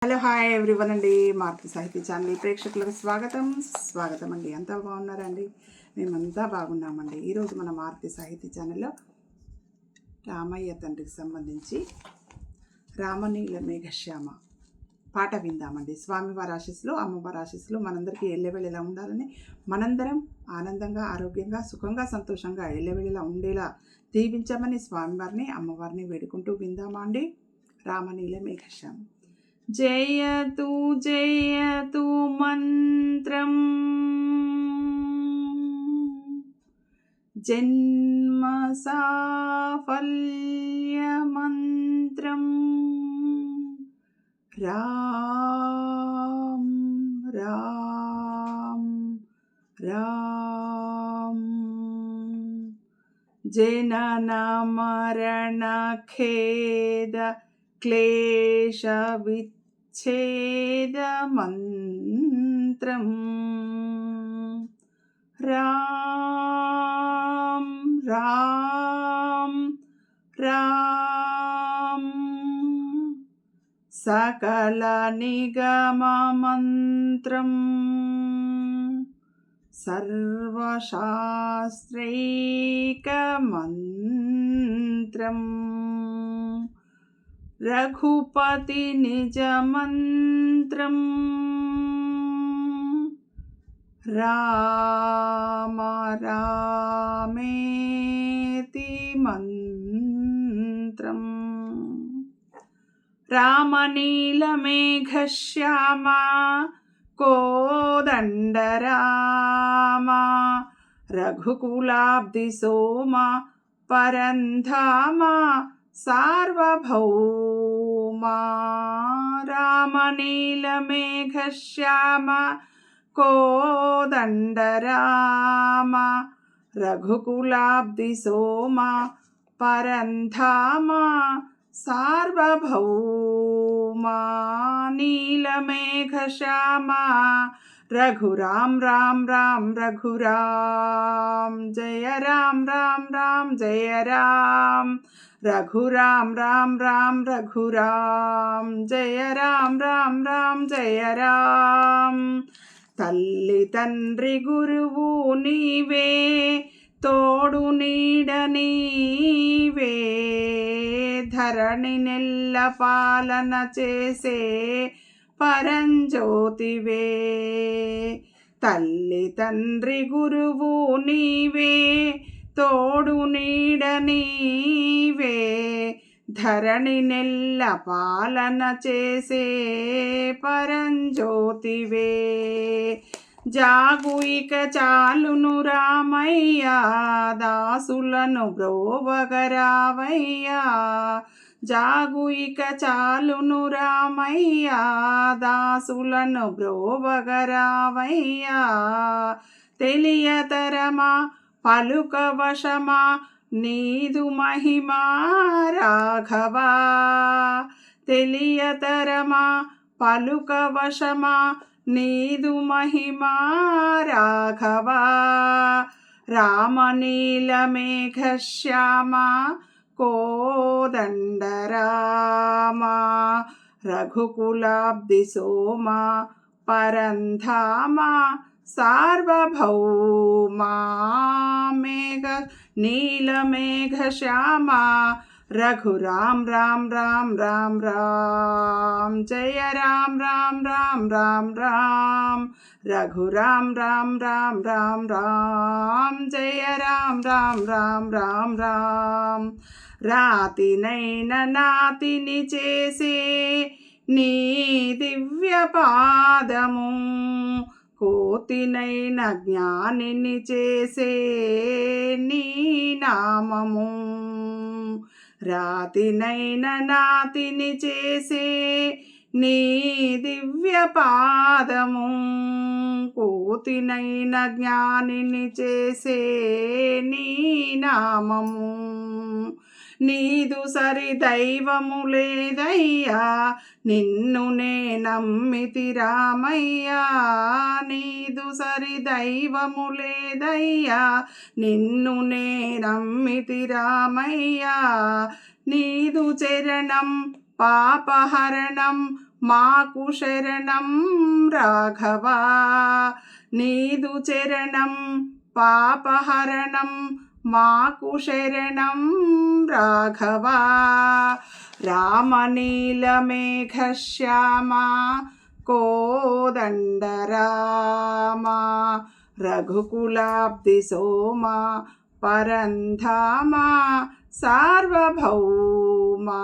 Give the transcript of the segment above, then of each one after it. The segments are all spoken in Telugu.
హలో హాయ్ ఎవ్రీవన్ అండి. మారుతి సాహితీ ఛానల్ ప్రేక్షకులకు స్వాగతం అండి. అంతా బాగున్నారండి? మేమంతా బాగున్నామండి. ఈరోజు మన మారుతి సాహితీ ఛానల్లో రామయ్య తండ్రికి సంబంధించి రామనీల మేఘశ్యామ పాట విందామండి. స్వామివారి ఆశీస్సులు, అమ్మవారి ఆశీస్సులు మనందరికీ ఎల్లవెళ్ళలా ఉండాలని, మనందరం ఆనందంగా, ఆరోగ్యంగా, సుఖంగా, సంతోషంగా ఎల్లవెళ్ళలా ఉండేలా దీవించమని స్వామివారిని, అమ్మవారిని వేడుకుంటూ విందామా అండి. రామనీల మేఘశ్యామ. జయతు జయతు మంత్రం జన్మ సాఫల్య మంత్రం రామ్ రామ్ రామ్ జనన మరణ ఖేద క్లేశ విచ్ఛేద మంత్రం రామ్ రామ్ రామ్ సకల నిగమ మంత్రం సర్వశాస్త్రైక మంత్రం రఘుపతి నిజ మంత్రం రామ రామేతి మంత్రం రామనీల మేఘశ్యామ కోదండ రామ రఘుకులాబ్ధి సోమ పరంధామ సార్వభౌమా రామనీల మేఘశ్యామ కోదండ రామ రఘుకులాబ్ధి సోమ పరంధామ సార్వభౌమా నీలమేఘశ్యామ రఘురామ్ రామ్ రామ్ రఘురామ్ జయ రామ్ రామ్ రామ్ జయ రామ్ రఘురామ్ రామ్ రామ్ రఘురామ్ జయ రామ్ రామ్ రామ్ జయ రామ్ తల్లి తండ్రి గురువు నీవే తోడు నీడ నీవే ధరణి నెల్ల పాలన చేసే పరంజ్యోతివే తల్లి తండ్రి గురువు నీవే తోడు నీడ నీవే ధరణి నెల్ల పాలన చేసే పరంజ్యోతివే జాగు ఇక చాలును రామయ్యా దాసులను బ్రోవగరావయ్యా జాగు ఇక చాలును రామయ్యా దాసులను బ్రోవగరావయ్యా తెలియతరమా పలుక వశమా నీదు మహిమా రాఘవా తెలియతరమా పలుక వశమా నీదు మహిమా రాఘవా రామనీల మేఘశ్యామ కోదండ రామ రఘుకులాబ్ధి సోమ పరంధామ సార్వభౌమా మేఘ నీలమేఘశ్యామ రఘురామ్ రామ్ రామ్ రామ్ రామ్ జయ రామ్ రామ్ రామ్ రామ్ రామ్ రఘురామ్ రామ్ రామ్ రామ్ రామ్ జయ రామ్ రామ్ రామ్ రామ్ రామ్ రాతినైన నాతిని చేసే నీ దివ్య పాదము కోతినైన జ్ఞానిని చేసే నీ నామము రాతినైన నాతిని చేసే నీ దివ్య పాదము కోతినైన జ్ఞానిని చేసే నీ నామము నీదు సరి దైవము లేదయ్యా నిన్ను నే నమ్మితి రామయ్యా నీదు సరి దైవము లేదయ్యా నిన్ను నే నమ్మితి రామయ్యా నీదు చరణం పాపహరణం మాకు శరణం రాఘవా, నీదు చరణం పాపహరణం మాకు శరణం రాఘవా. రామనీలమేఘశ్యామా కోదండరామా, రఘుకులాబ్ధి సోమా పరంధామా సార్వభౌమా.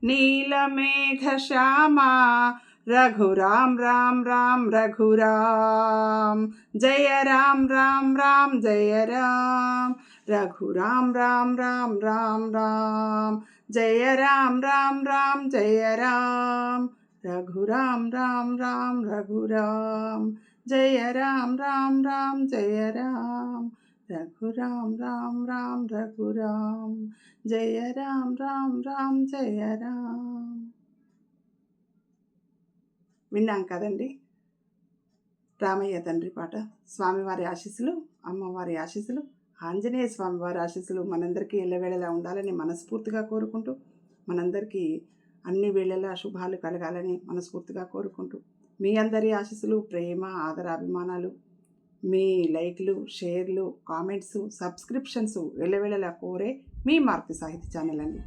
నీలమేఘశ్యామా రఘురామ్ రామ్ రామ్ రఘురామ్, జయ రామ్ రామ్ రామ్ జయ రామ్, రఘురామ్ రామ్ రామ్ రామ్ రామ్, జయ రామ్ రామ్ రామ్ జయ రామ్, రఘురామ్ రామ్ రామ్ రఘురామ్, జయ రామ్ రామ్ రామ్ జయ రామ్, రఘురామ్ రామ్ రామ్ రఘురామ్, జయ రామ్ రామ్ రామ్ జయ రామ్. విన్నాం కదండి రామయ్య తండ్రి పాట. స్వామివారి ఆశీస్సులు, అమ్మవారి ఆశీస్సులు, ఆంజనేయ స్వామివారి ఆశీస్సులు మనందరికీ ఎల్లవేళలా ఉండాలని మనస్ఫూర్తిగా కోరుకుంటూ, మనందరికీ అన్ని వేళలా శుభాలు కలగాలని మనస్ఫూర్తిగా కోరుకుంటూ, మీ అందరి ఆశీస్సులు, ప్రేమ, ఆదరాభిమానాలు, మీ లైక్లు, షేర్లు, కామెంట్స్, సబ్స్క్రిప్షన్స్ ఎల్లవేళలా కోరే మీ మారుతి సాహితీ ఛానల్ అండి.